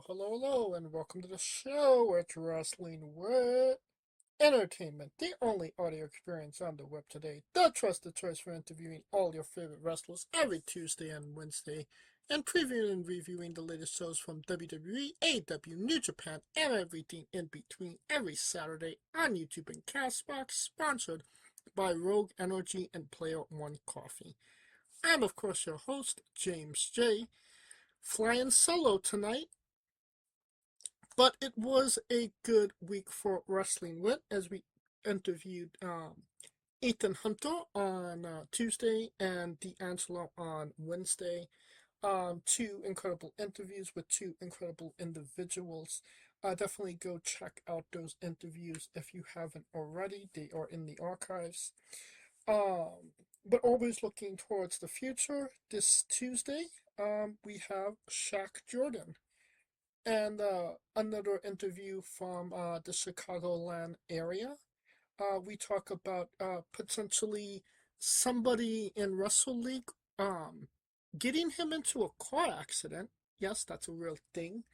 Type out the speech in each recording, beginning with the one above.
Hello, and welcome to the show. It's Wrestling with Entertainment, the only audio experience on the web today. The trusted choice for interviewing all your favorite wrestlers every Tuesday and Wednesday, and previewing and reviewing the latest shows from WWE, AEW, New Japan, and everything in between every Saturday on YouTube and Castbox, sponsored by Rogue Energy and Player One Coffee. I'm, of course, your host, James J. Flying solo tonight. But it was a good week for Wrestling With as we interviewed Ethan Hunter on Tuesday and D'Angelo on Wednesday. Two incredible interviews with two incredible individuals. Definitely go check out those interviews if you haven't already. They are in the archives. But always looking towards the future. This Tuesday, we have Shaq Jordan and another interview from the Chicagoland area. We talk about potentially somebody in Wrestle League getting him into a car accident. Yes, that's a real thing.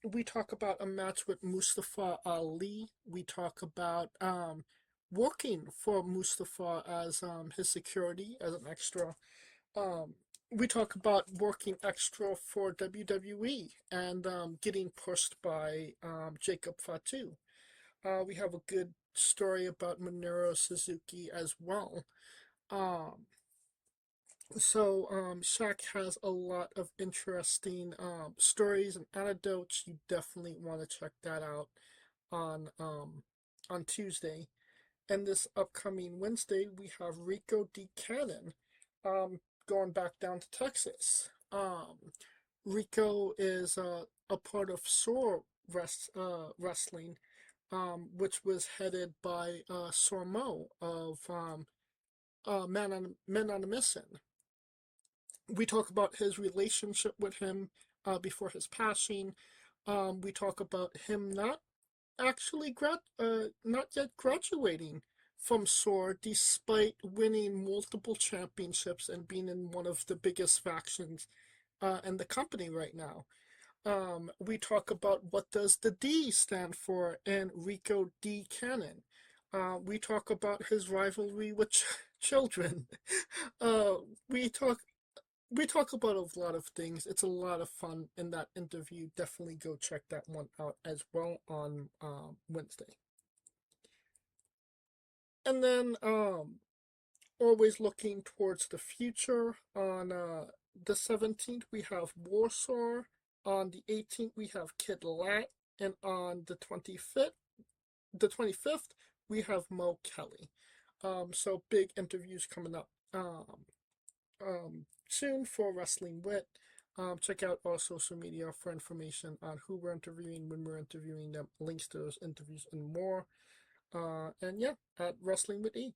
We talk about a match with Mustafa Ali. We talk about working for Mustafa as his security, as an extra. Um, we talk about working extra for WWE and getting pushed by Jacob Fatu. We have a good story about Minoru Suzuki as well. Um, Shaq has a lot of interesting stories and anecdotes. You definitely want to check that out on um, on Tuesday. And this upcoming Wednesday, we have Rico D. Cannon going back down to Texas. Rico is a part of Wrestling, which was headed by Sormo of Men on a Mission. We talk about his relationship with him before his passing. We talk about him not yet graduating from SOAR despite winning multiple championships and being in one of the biggest factions in the company right now. We talk about what does the D stand for in Rico D. Cannon. We talk about his rivalry with children. Uh, we talk we talk about a lot of things. It's a lot of fun in that interview. Definitely go check that one out as well on Wednesday. And then always looking towards the future on the 17th we have Warsaw. On the 18th we have Kid Lat, and on the 25th we have Mo Kelly. So big interviews coming up soon for Wrestling Wit. Check out our social media for information on who we're interviewing, when we're interviewing them, links to those interviews, and more. And yeah, at Wrestling with E.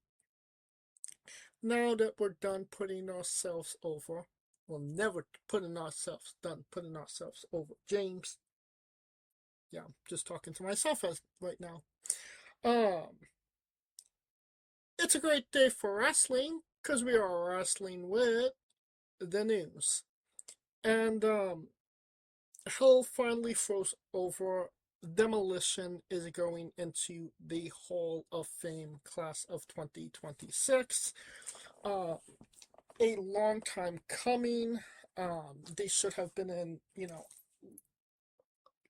Now that we're done putting ourselves over, well, never putting ourselves done putting ourselves over. James, yeah, I'm just talking to myself as right now. Um, it's a great day for wrestling because we are wrestling with the news, and Hell finally froze over. Demolition is going into the Hall of Fame class of 2026. Uh, a long time coming. They should have been in,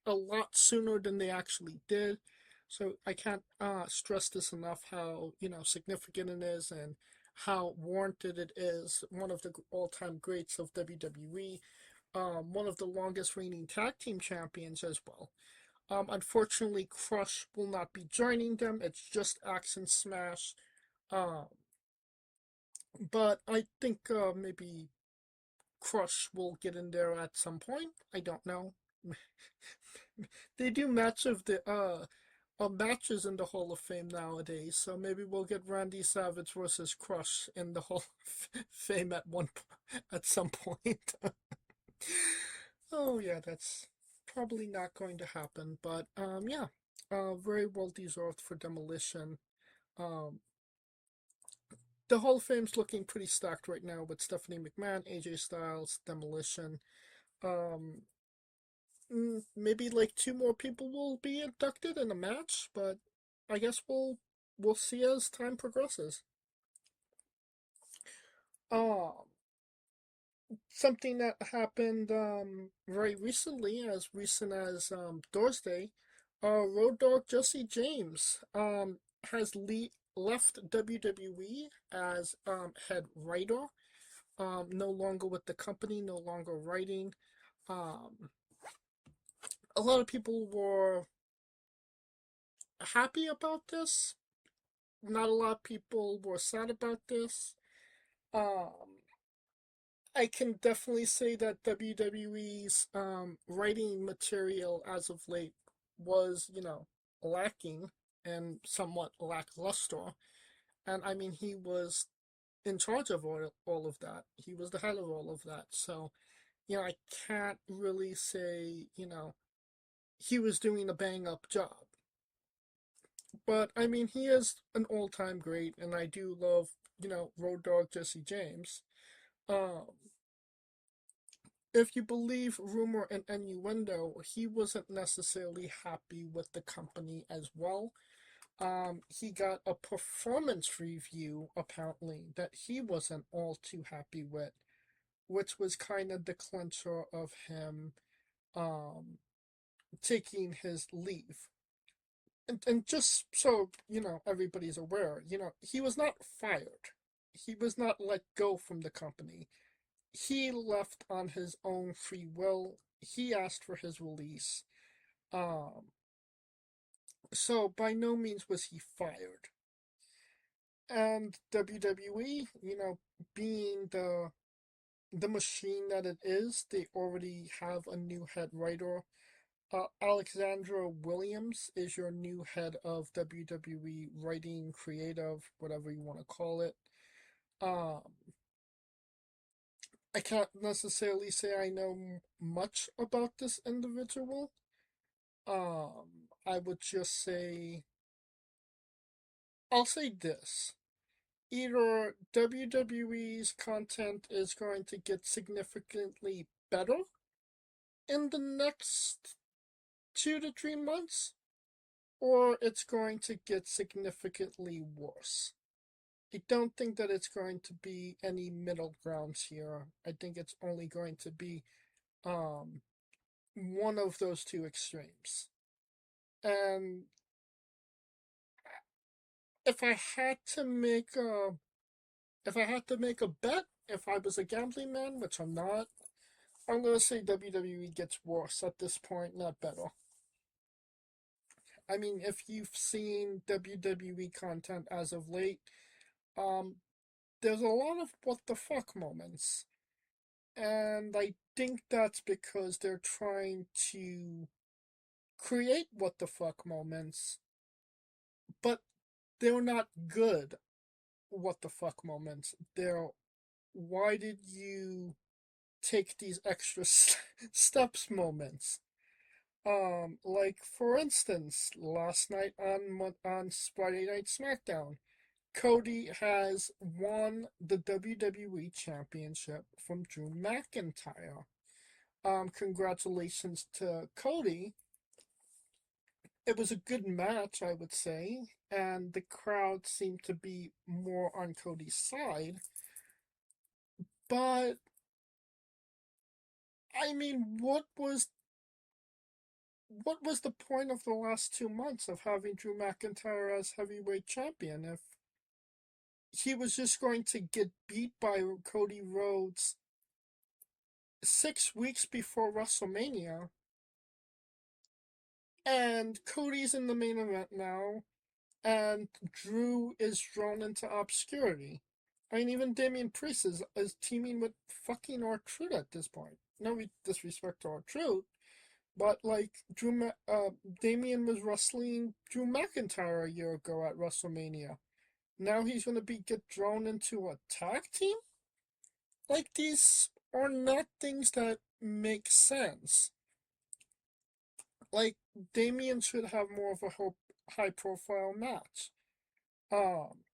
a lot sooner than they actually did. So I can't stress this enough how, significant it is and how warranted it is. One of the all-time greats of WWE. One of the longest reigning tag team champions as well. Unfortunately, Crush will not be joining them. It's just Axe and Smash. Um, but I think maybe Crush will get in there at some point. I don't know. They do matches in the Hall of Fame nowadays, so maybe we'll get Randy Savage versus Crush in the Hall of Fame at some point. Oh yeah, that's probably not going to happen, but yeah, very well deserved for Demolition. Um, the Hall of Fame's looking pretty stacked right now with Stephanie McMahon, AJ Styles, Demolition. Um, maybe like two more people will be inducted in a match, but I guess we'll see as time progresses. Um, Something that happened very recently, as recent as Thursday, Road Dogg Jesse James has left WWE as head writer. No longer with the company, no longer writing. Um, a lot of people were happy about this. Not a lot of people were sad about this. Um, I can definitely say that WWE's writing material as of late was, lacking and somewhat lackluster. And I mean, he was in charge of all of that. He was the head of all of that. So, I can't really say, he was doing a bang up job. But I mean, he is an all time great, and I do love, Road Dogg Jesse James. Um, if you believe rumor and innuendo, he wasn't necessarily happy with the company as well. He got a performance review, apparently, that he wasn't all too happy with, which was kind of the clincher of him um, taking his leave. And just so, everybody's aware, he was not fired. He was not let go from the company. He left on his own free will. He asked for his release. Um, so by no means was he fired. And WWE, being the machine that it is, they already have a new head writer. Alexandra Williams is your new head of WWE writing, creative, whatever you want to call it. Um, I can't necessarily say I know much about this individual. I would just say, I'll say this. Either WWE's content is going to get significantly better in the next 2 to 3 months, or it's going to get significantly worse. I don't think that it's going to be any middle grounds here. I think it's only going to be um, one of those two extremes. And if I had to make a if I had to make a bet, if I was a gambling man, which I'm not, I'm gonna say WWE gets worse at this point, not better. I mean, if you've seen WWE content as of late, um, there's a lot of what the fuck moments. And I think that's because they're trying to create what the fuck moments, but they're not good what the fuck moments. They're, why did you take these extra steps moments? Like for instance, last night on Friday Night SmackDown, Cody has won the WWE Championship from Drew McIntyre. Congratulations to Cody. It was a good match, I would say, and the crowd seemed to be more on Cody's side. But I mean, what was the point of the last 2 months of having Drew McIntyre as heavyweight champion if he was just going to get beat by Cody Rhoads 6 weeks before WrestleMania? And Cody's in the main event now, and Drew is drawn into obscurity. I mean, even Damian Priest is teaming with fucking R-Truth at this point. No disrespect to R-Truth, but like Damian was wrestling Drew McIntyre a year ago at WrestleMania. Now he's gonna get drawn into a tag team. Like these are not things that make sense. Like Damian should have more of a high profile match. Um,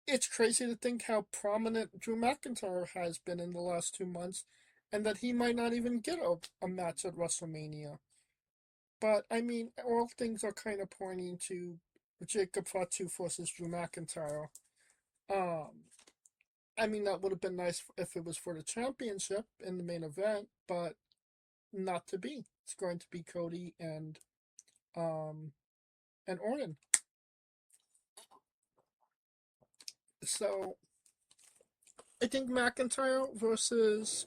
it's crazy to think how prominent Drew McIntyre has been in the last 2 months, and that he might not even get a match at WrestleMania. But I mean, all things are kind of pointing to Jacob Fatu versus Drew McIntyre. Um, I mean, that would have been nice if it was for the championship in the main event, but not to be. It's going to be Cody um and Orton. So I think McIntyre versus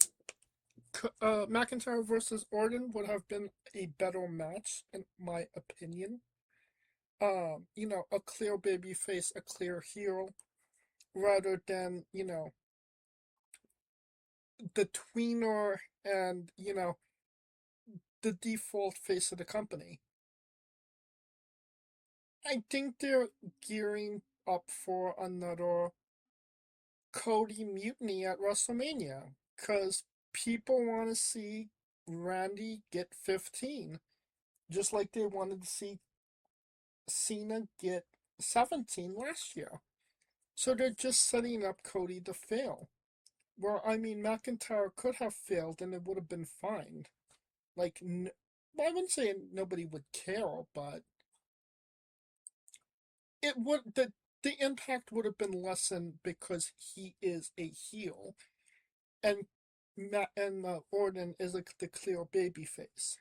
Orton would have been a better match in my opinion. A clear baby face, a clear heel, rather than, the tweener and, the default face of the company. I think they're gearing up for another Cody mutiny at WrestleMania because people want to see Randy get 15, just like they wanted to see Cena get 17 last year. So they're just setting up Cody to fail. Well, I mean, McIntyre could have failed and it would have been fine. Like, I wouldn't say nobody would care, but it would the impact would have been lessened because he is a heel, and Orton is like the clear baby face.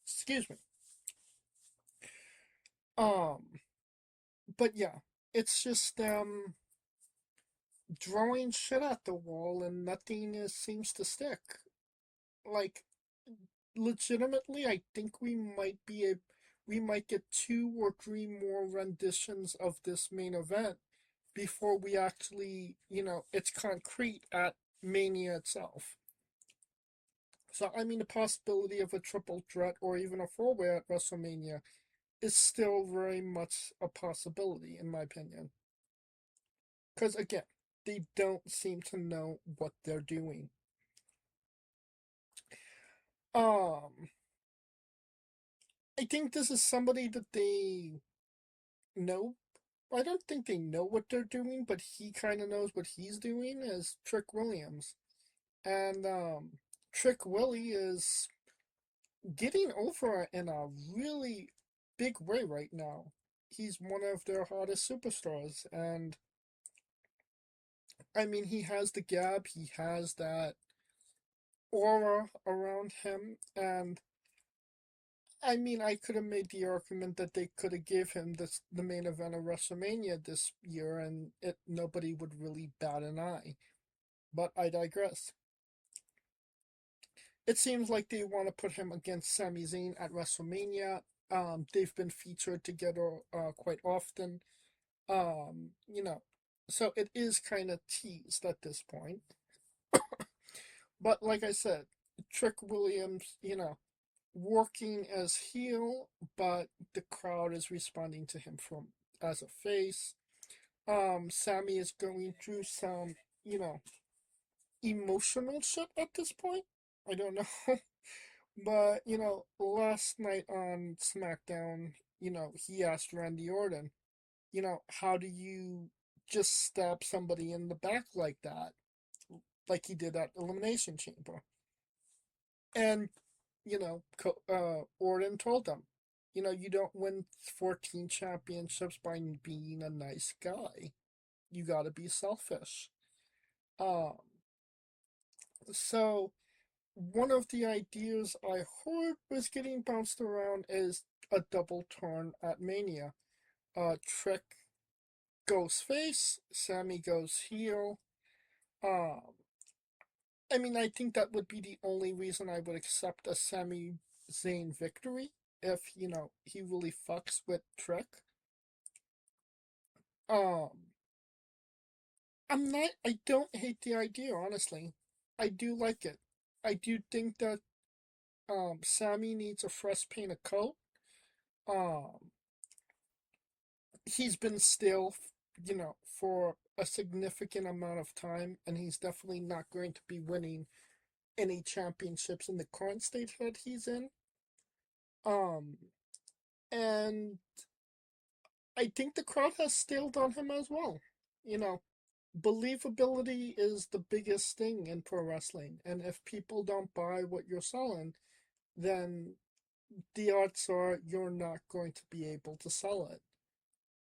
Excuse me. Um, but yeah, it's just throwing shit at the wall and nothing seems to stick. Like, legitimately, I think we might get 2 or 3 more renditions of this main event before we actually, it's concrete at Mania itself. So, I mean, the possibility of a triple threat or even a four-way at WrestleMania is still very much a possibility, in my opinion. Because, again, they don't seem to know what they're doing. Um, I think this is somebody that they know. I don't think they know what they're doing, but he kind of knows what he's doing as Trick Williams. And Trick Willie is getting over in a really big way right now. He's one of their hottest superstars, and I mean, he has the gab, he has that aura around him, and I mean, I could have made the argument that they could have gave him the main event of WrestleMania this year, and nobody would really bat an eye. But I digress. It seems like they want to put him against Sami Zayn at WrestleMania. They've been featured together quite often. You know, so it is kind of teased at this point. But like I said, Trick Williams, working as heel, but the crowd is responding to him from as a face. Sammy is going through some, emotional shit at this point. I don't know. But, last night on SmackDown, he asked Randy Orton, how do you just stab somebody in the back like that? Like he did at Elimination Chamber. And, Orton told them, you don't win 14 championships by being a nice guy. You gotta be selfish. Um, so one of the ideas I heard was getting bounced around is a double turn at Mania. Trick goes face, Sammy goes heel. Um, I mean, I think that would be the only reason I would accept a Sami Zayn victory if, he really fucks with Trick. Um, I don't hate the idea, honestly. I do like it. I do think that, Sammy needs a fresh paint of coat. Um, he's been still, for a significant amount of time, and he's definitely not going to be winning any championships in the current state that he's in. Um, and I think the crowd has staled on him as well. You know, believability is the biggest thing in pro wrestling, and if people don't buy what you're selling, then the odds are you're not going to be able to sell it.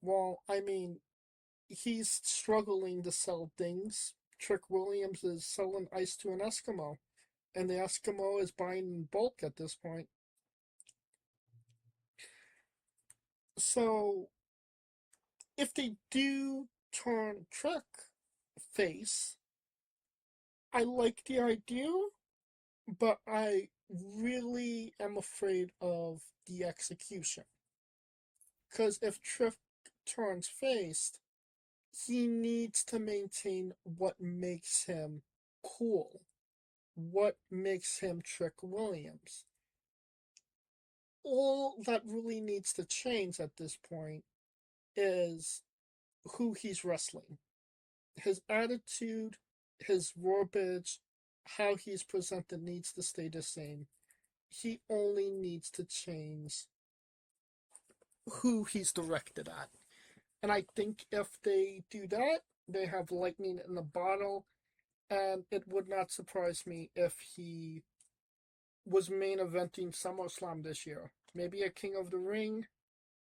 Well, I mean, he's struggling to sell things. Trick Williams is selling ice to an Eskimo, and the Eskimo is buying in bulk at this point. So, if they do turn Trick face, I like the idea, but I really am afraid of the execution. Because if Trick turns face, he needs to maintain what makes him cool, what makes him Trick Williams. All that really needs to change at this point is who he's wrestling. His attitude, his verbiage, how he's presented needs to stay the same. He only needs to change who he's directed at. And I think if they do that, they have lightning in the bottle, and it would not surprise me if he was main eventing SummerSlam this year. Maybe a King of the Ring,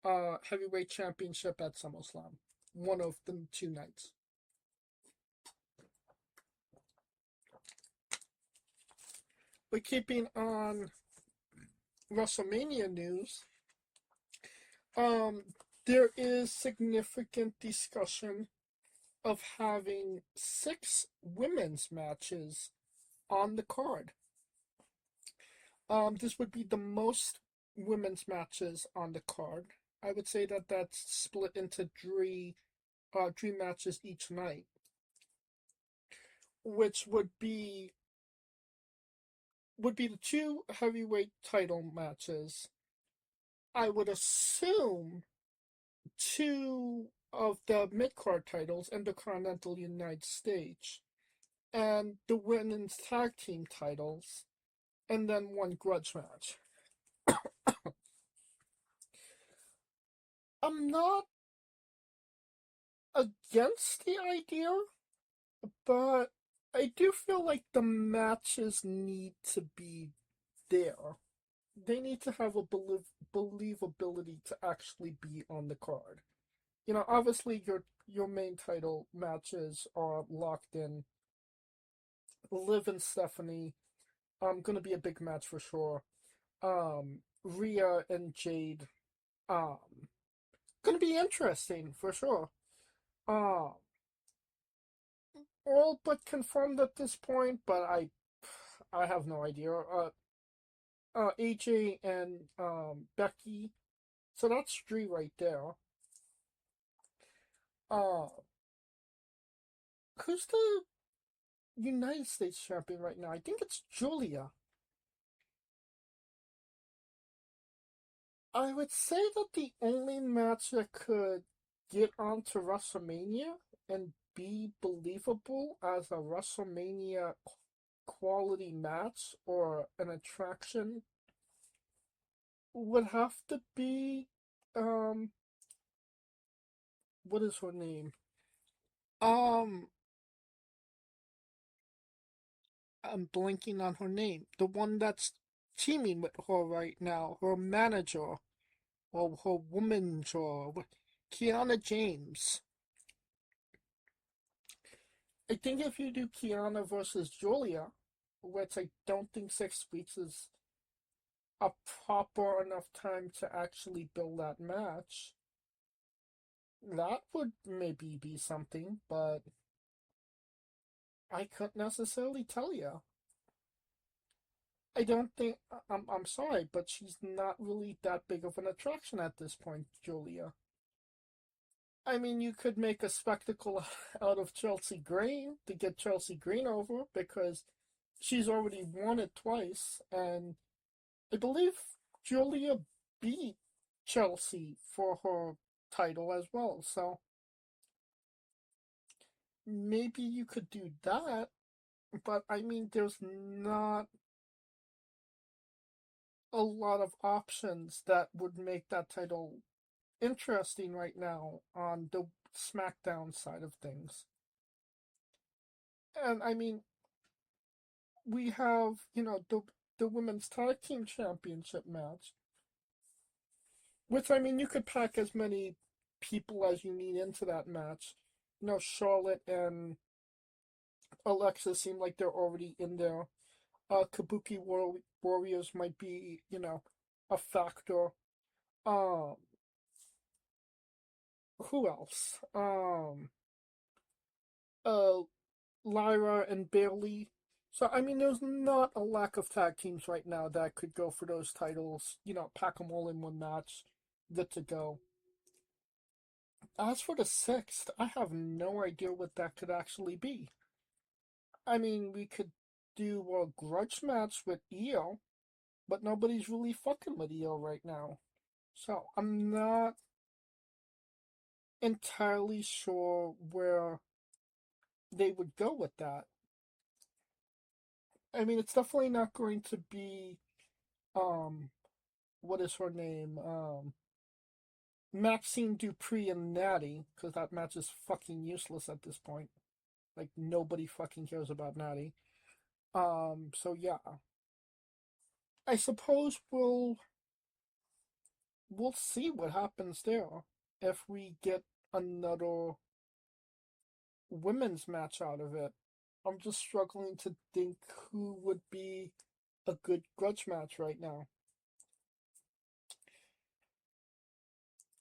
heavyweight championship at SummerSlam. One of the two nights. But keeping on WrestleMania news, um, there is significant discussion of having 6 women's matches on the card. This would be the most women's matches on the card. I would say that that's split into three matches each night, which would be the 2 heavyweight title matches. I would assume 2 of the mid card titles and the Continental United States, and the women's tag team titles, and then 1 grudge match. I'm not against the idea, but I do feel like the matches need to be there. They need to have a believability to actually be on the card. Obviously your main title matches are locked in. Liv and Stephanie, gonna be a big match for sure. Rhea and Jade, um, gonna be interesting for sure. Um, all but confirmed at this point, but I have no idea. AJ and Becky, so that's 3 right there. Uh, who's the United States champion right now? I think it's Julia. I would say that the only match that could get onto WrestleMania and be believable as a WrestleMania quality match or an attraction would have to be what is her name? Um I'm blanking on her name. The one that's teaming with her right now, her manager or her woman's or Kiana James. I think if you do Kiana versus Julia, which I don't think 6 weeks is a proper enough time to actually build that match, that would maybe be something, but I couldn't necessarily tell you. I don't think I'm sorry, but she's not really that big of an attraction at this point, Julia. I mean, you could make a spectacle out of Chelsea Green to get Chelsea Green over because she's already won it twice, and I believe Julia beat Chelsea for her title as well. So maybe you could do that, but I mean, there's not a lot of options that would make that title interesting right now on the SmackDown side of things. And I mean, we have, the women's tag team championship match, which I mean, you could pack as many people as you need into that match. Charlotte and Alexa seem like they're already in there. Warriors might be, a factor. Um, who else? Uh, Lyra and Bailey. So I mean, there's not a lack of tag teams right now that could go for those titles. Pack them all in one match, good to go. As for the sixth, I have no idea what that could actually be. I mean, we could do a grudge match with Io, but nobody's really fucking with Io right now. So I'm not entirely sure where they would go with that. I mean, it's definitely not going to be, um, what is her name? Maxine Dupree and Natty, because that match is fucking useless at this point. Like, nobody fucking cares about Natty. So yeah. I suppose we'll see what happens there if we get another women's match out of it. I'm just struggling to think who would be a good grudge match right now.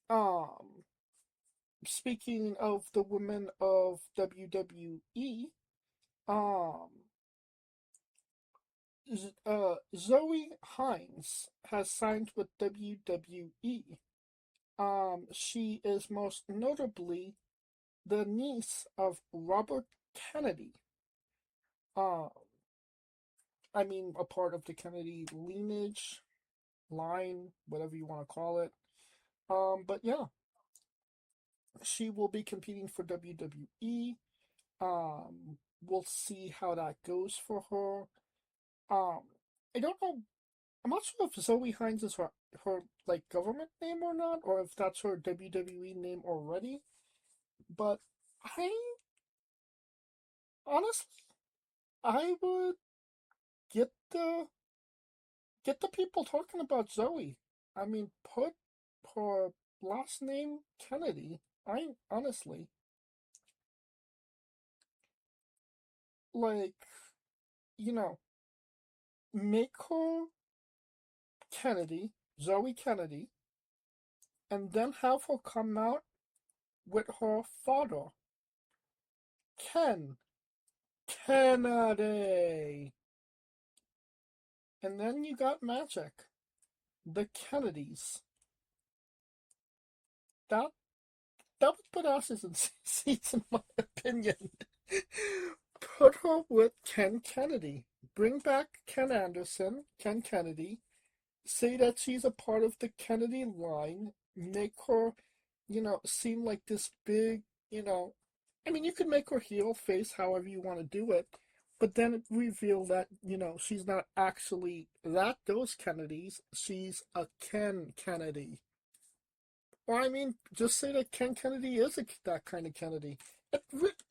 Um, Speaking of the women of WWE, um, Zoe Hines has signed with WWE. She is most notably the niece of Robert Kennedy. Um, I mean, a part of the Kennedy lineage, line, whatever you want to call it. But yeah, she will be competing for WWE. We'll see how that goes for her. Um, I don't know. I'm not sure if Zoe Hines is her like government name or not, or if that's her WWE name already. But I honestly, I would get the get the people talking about Zoe. I mean, put her last name Kennedy. I honestly like, you know, make her Kennedy, Zoe Kennedy, and then have her come out with her father, Ken Kennedy. And then you got magic. The Kennedys. That that would put asses in seats, in my opinion. Put her with Ken Kennedy. Bring back Ken Anderson, Ken Kennedy. Say that she's a part of the Kennedy line. Make her, seem like this big, you know. I mean, you could make her heel, face, however you want to do it. But then reveal that, she's not actually those Kennedys. She's a Ken Kennedy. Or I mean, just say that Ken Kennedy is that kind of Kennedy.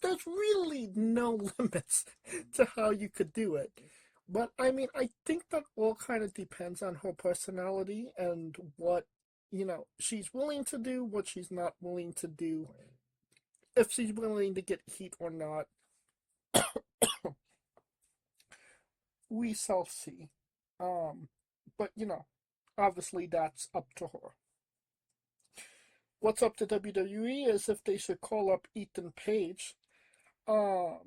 There's really no limits to how you could do it. But I mean, I think that all kind of depends on her personality and what, she's willing to do, what she's not willing to do, if she's willing to get heat or not. We shall see. Um, but obviously that's up to her. What's up to WWE is if they should call up Ethan Page. Um,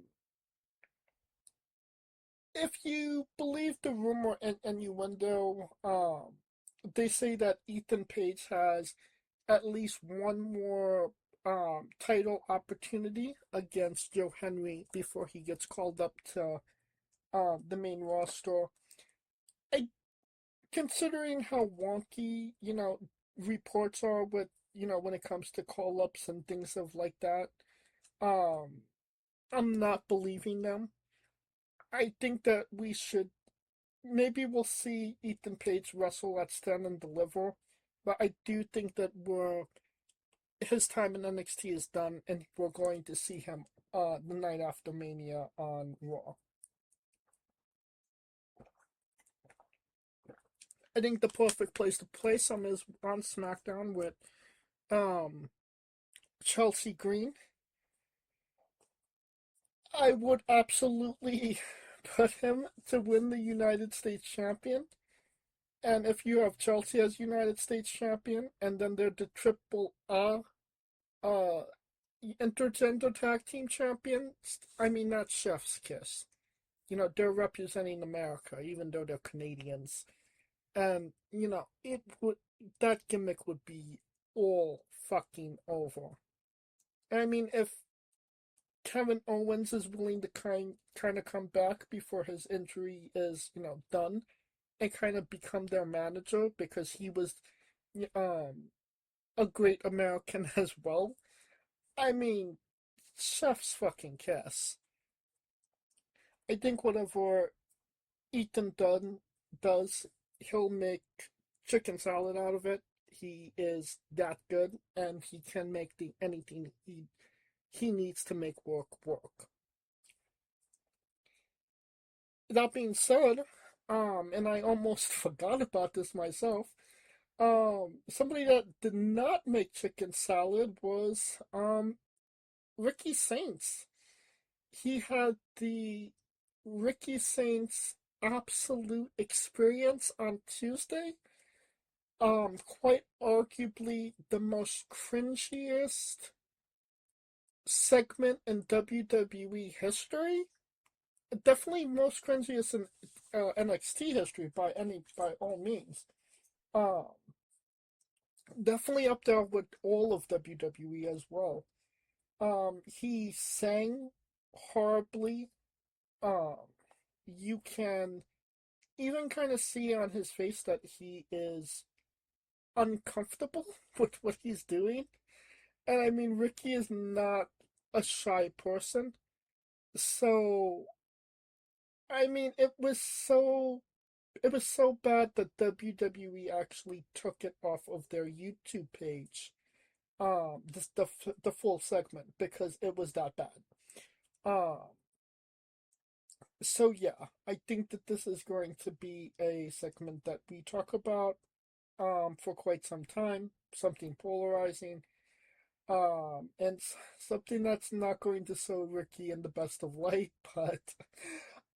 if you believe the rumor and innuendo, they say that Ethan Page has at least one more title opportunity against Joe Henry before he gets called up to the main roster. I Considering how wonky, reports are with, when it comes to call ups and things of like that, um, I'm not believing them. I think that we should maybe we'll see Ethan Page wrestle at Stand and Deliver, but I do think that his time in NXT is done, and we're going to see him the night after Mania on Raw. I think the perfect place to place him is on SmackDown with um Chelsea Green. I would absolutely put him to win the United States champion. And if you have Chelsea as United States champion, and then they're the triple uh intergender tag team champions, I mean that's chef's kiss. They're representing America, even though they're Canadians. And it would that gimmick would be all fucking over. I mean, if Kevin Owens is willing to kind of come back before his injury is done and kind of become their manager because he was um a great American as well. I mean, chef's fucking kiss. I think whatever Ethan Dunn does, he'll make chicken salad out of it. He is that good, and he can make the anything he needs to make work. That being said, and I almost forgot about this myself. Somebody that did not make chicken salad was Ricky Saints. He had the Ricky Saints absolute experience on Tuesday. Quite arguably the most cringiest segment in WWE history. Definitely most cringiest in NXT history by all means. Um, Definitely up there with all of WWE as well. He sang horribly. Um, you can even kind of see on his face that he is uncomfortable with what he's doing. And I mean, Ricky is not a shy person. So, I mean, it was so bad that WWE actually took it off of their YouTube page. The full segment because it was that bad. Um, so yeah, I think that this is going to be a segment that we talk about for quite some time, something polarizing, and something that's not going to show Ricky in the best of light, but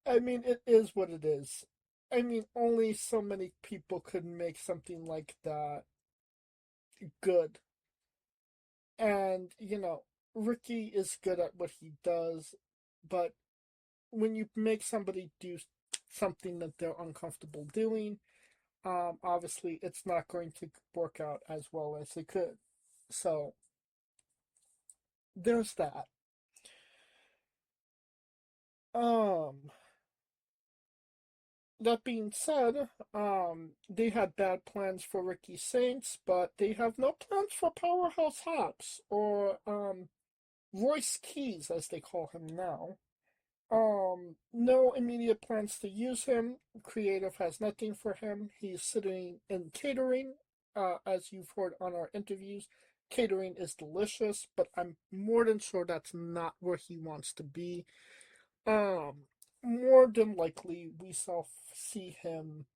I mean, it is what it is. I mean, only so many people could make something like that good. And, Ricky is good at what he does, but when you make somebody do something that they're uncomfortable doing, obviously it's not going to work out as well as it could. So there's that. Um, that being said, they had bad plans for Ricky Saints, but they have no plans for Powerhouse Hobbs or Royce Keys, as they call him now. No immediate plans to use him. Creative has nothing for him. He's sitting in catering. As you've heard on our interviews, catering is delicious, but I'm more than sure that's not where he wants to be. Um, More than likely, we shall see him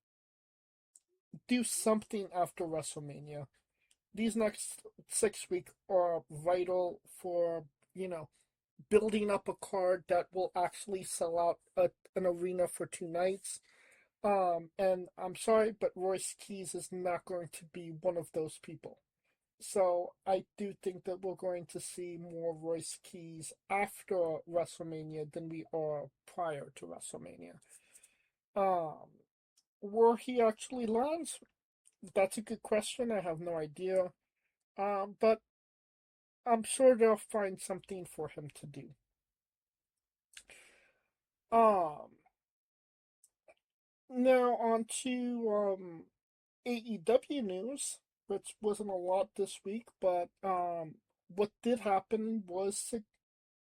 do something after WrestleMania. These next 6 weeks are vital for, you know, building up a card that will actually sell out an arena for 2 nights. And I'm sorry, but Royce Keys is not going to be one of those people. So I do think that we're going to see more Royce Keys after WrestleMania than we are prior to WrestleMania. Um, where he actually lands, that's a good question. I have no idea. But I'm sure they'll find something for him to do. Um, Now on to AEW news, which wasn't a lot this week, but what did happen was,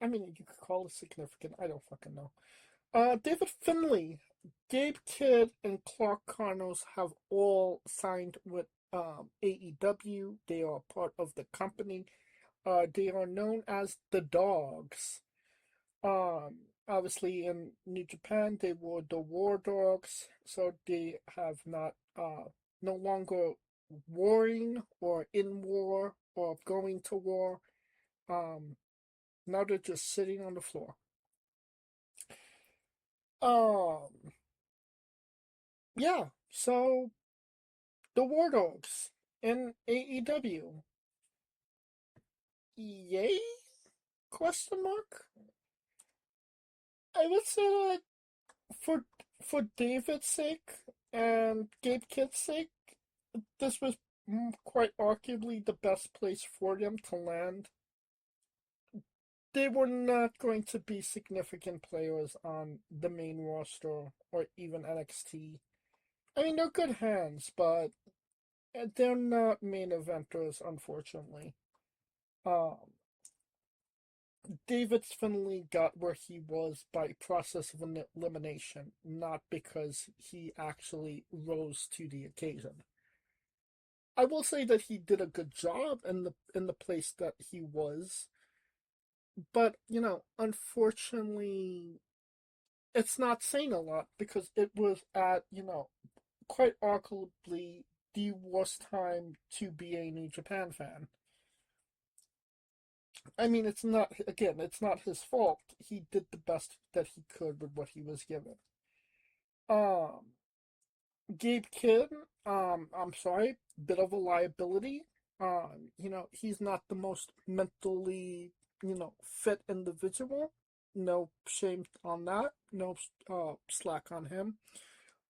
I mean, you could call it significant. I don't fucking know. David Finley, Gabe Kid, and Clark Connors have all signed with AEW. They are part of the company. They are known as the Dogs. Obviously in New Japan they were the War Dogs, so they have not no longer warring or in war or going to war. Um, Now they're just sitting on the floor. Um, yeah. So the War Dogs in AEW. Yay? Question mark. I would say that for for David's sake and Gabe Kid's sake, this was quite arguably the best place for them to land. They were not going to be significant players on the main roster or even NXT. I mean, they're good hands, but they're not main eventers, unfortunately. Um, David Finley got where he was by process of elimination, not because he actually rose to the occasion. I will say that he did a good job in the place that he was, but unfortunately, it's not saying a lot because it was at quite arguably the worst time to be a New Japan fan. I mean, it's not his fault. He did the best that he could with what he was given. Um, Gabe Kidd, I'm sorry, bit of a liability. He's not the most mentally, fit individual. No shame on that. No slack on him.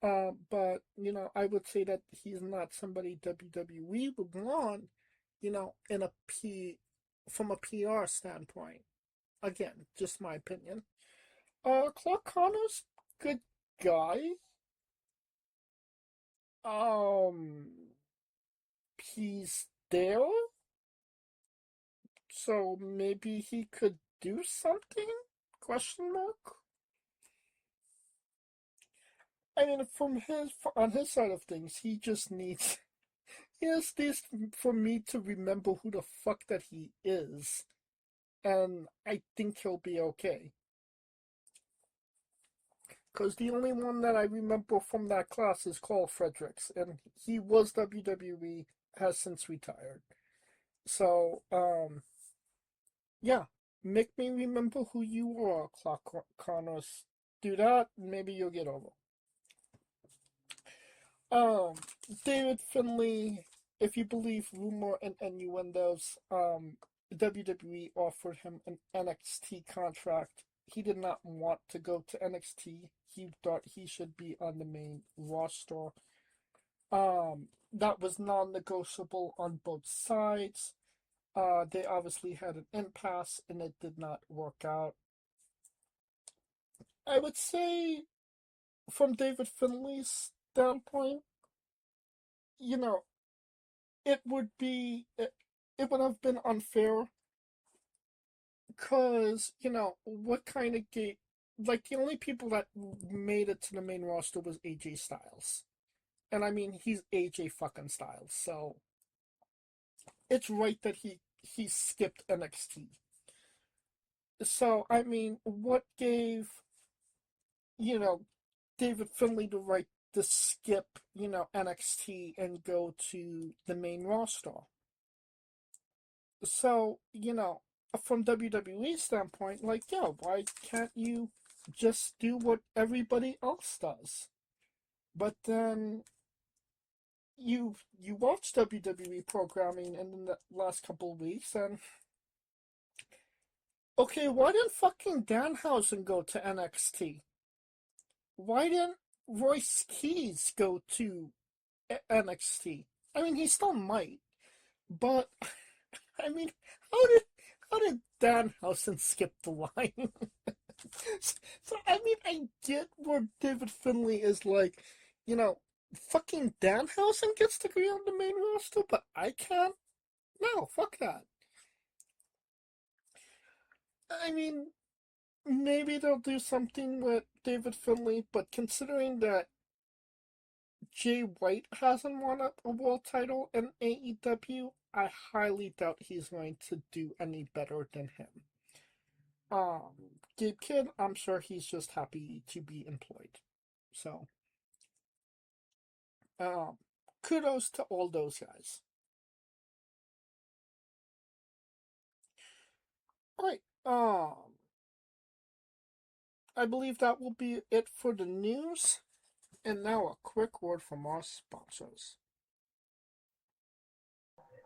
But I would say that he's not somebody WWE would want, in a from a PR standpoint. Again, just my opinion. Clark Connor's good guy. Um, he's there, so maybe he could do something? Question mark. I mean, on his side of things, he just needs he just needs for me to remember who the fuck that he is, and I think he'll be okay. Because the only one that I remember from that class is Carl Fredericks, and he was WWE, has since retired. So, yeah, make me remember who you are, Clark Connors. Do that, maybe you'll get over. Um, David Finley, if you believe rumor and innuendos, WWE offered him an NXT contract. He did not want to go to NXT. He thought he should be on the main roster. That was non-negotiable on both sides. They obviously had an impasse and it did not work out. I would say, from David Finley's standpoint, you know, it would have been unfair because, what kind of gate, like, the only people that made it to the main roster was AJ Styles. And I mean, he's AJ fucking Styles, so it's right that he skipped NXT. So, I mean, what gave, you know, David Finley the right to skip, NXT and go to the main roster? So, from WWE standpoint, like, yeah, why can't you just do what everybody else does? But then you watch WWE programming in the last couple of weeks, and okay, why didn't fucking Danhausen go to NXT? Why didn't Royce Keys go to NXT? I mean, he still might, but I mean, how did how did Danhausen skip the line? So I mean, I get where David Finley is like, you know, fucking Danhausen gets to be on the main roster, but I can't. No, fuck that. I mean, maybe they'll do something with David Finley, but considering that Jay White hasn't won a world title in AEW, I highly doubt he's going to do any better than him. Gabe Kid, I'm sure he's just happy to be employed. So, kudos to all those guys. Alright, I believe that will be it for the news. And now a quick word from our sponsors.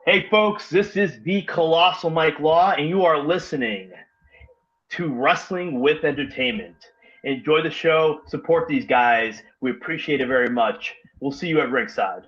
Hey folks, this is the Colossal Mike Law, and you are listening to Wrestling with Entertainment. Enjoy the show, support these guys. We appreciate it very much. We'll see you at ringside.